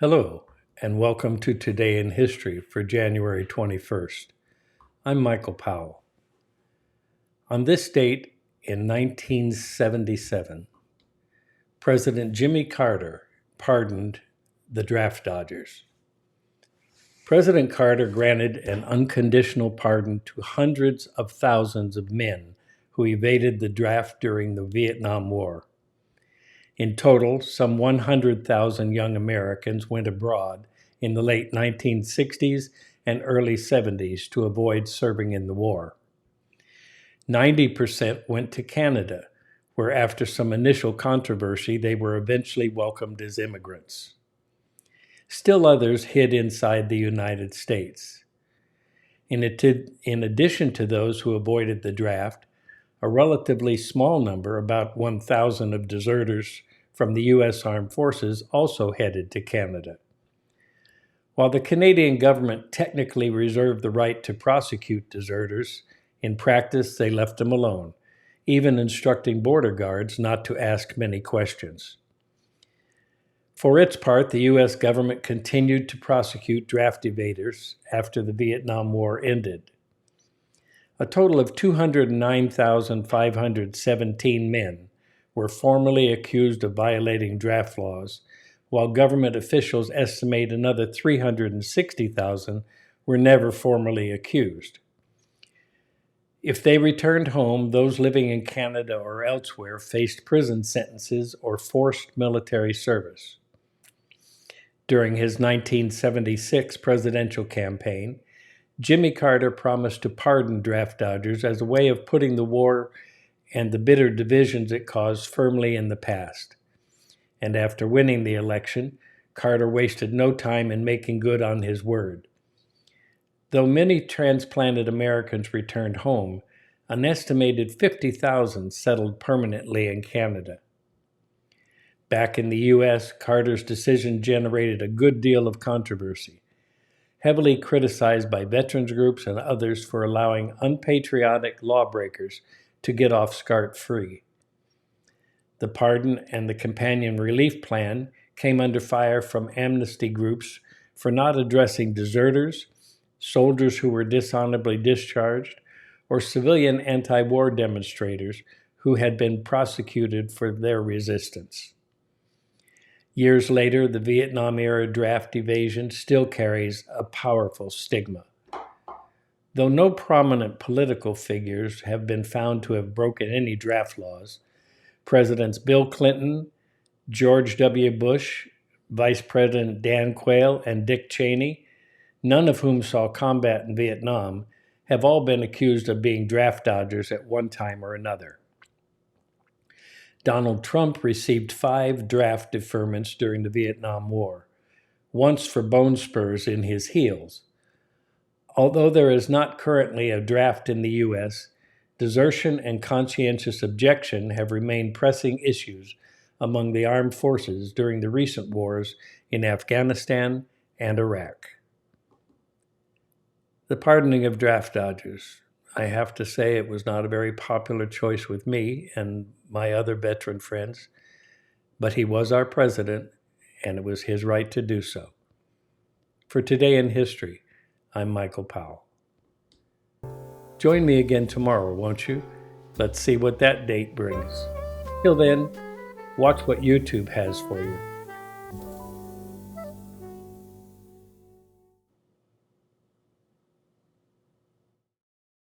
Hello, and welcome to Today in History for January 21st. I'm Michael Powell. On this date in 1977, President Jimmy Carter pardoned the draft dodgers. President Carter granted an unconditional pardon to hundreds of thousands of men who evaded the draft during the Viet Nam War. In total, some 100,000 young Americans went abroad in the late 1960s and early 70s to avoid serving in the war. 90% went to Canada, where after some initial controversy, they were eventually welcomed as immigrants. Still others hid inside the United States. In addition to those who avoided the draft, a relatively small number, about 1,000 of deserters from the U.S. Armed Forces, also headed to Canada. While the Canadian government technically reserved the right to prosecute deserters, in practice they left them alone, even instructing border guards not to ask many questions. For its part, the U.S. government continued to prosecute draft evaders after the Vietnam War ended. A total of 209,517 men were formally accused of violating draft laws, while government officials estimate another 360,000 were never formally accused. If they returned home, those living in Canada or elsewhere faced prison sentences or forced military service. During his 1976 presidential campaign, Jimmy Carter promised to pardon draft dodgers as a way of putting the war and the bitter divisions it caused firmly in the past. And after winning the election, Carter wasted no time in making good on his word. Though many transplanted Americans returned home, an estimated 50,000 settled permanently in Canada. Back in the U.S., Carter's decision generated a good deal of controversy, heavily criticized by veterans groups and others for allowing unpatriotic lawbreakers to get off scot-free. The pardon and the companion relief plan came under fire from amnesty groups for not addressing deserters, soldiers who were dishonorably discharged, or civilian anti-war demonstrators who had been prosecuted for their resistance. Years later, the Vietnam-era draft evasion still carries a powerful stigma. Though no prominent political figures have been found to have broken any draft laws, Presidents Bill Clinton, George W. Bush, Vice President Dan Quayle, and Dick Cheney, none of whom saw combat in Vietnam, have all been accused of being draft dodgers at one time or another. Donald Trump received 5 draft deferments during the Vietnam War, once for bone spurs in his heels. Although there is not currently a draft in the U.S., desertion and conscientious objection have remained pressing issues among the armed forces during the recent wars in Afghanistan and Iraq. The pardoning of draft dodgers. I have to say it was not a very popular choice with me and my other veteran friends, but he was our president, and it was his right to do so. For Today in History, I'm Michael Powell. Join me again tomorrow, won't you? Let's see what that date brings. Till then, watch what YouTube has for you.